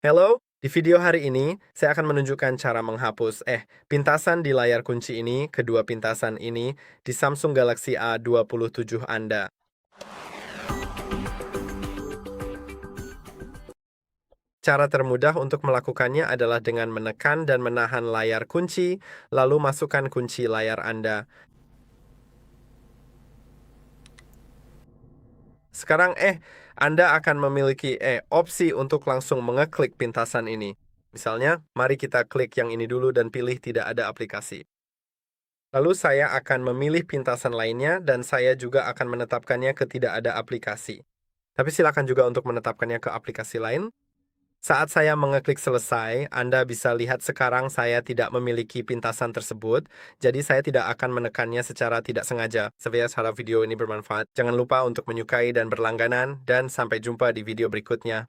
Halo, di video hari ini saya akan menunjukkan cara menghapus pintasan di layar kunci ini, kedua pintasan ini di Samsung Galaxy A27 Anda. Cara termudah untuk melakukannya adalah dengan menekan dan menahan layar kunci, lalu masukkan kunci layar Anda. Sekarang Anda akan memiliki opsi untuk langsung mengeklik pintasan ini. Misalnya, mari kita klik yang ini dulu dan pilih tidak ada aplikasi. Lalu saya akan memilih pintasan lainnya dan saya juga akan menetapkannya ke tidak ada aplikasi. Tapi silakan juga untuk menetapkannya ke aplikasi lain. Saat saya mengeklik selesai, Anda bisa lihat sekarang saya tidak memiliki pintasan tersebut, jadi saya tidak akan menekannya secara tidak sengaja. Saya harap video ini bermanfaat. Jangan lupa untuk menyukai dan berlangganan, dan sampai jumpa di video berikutnya.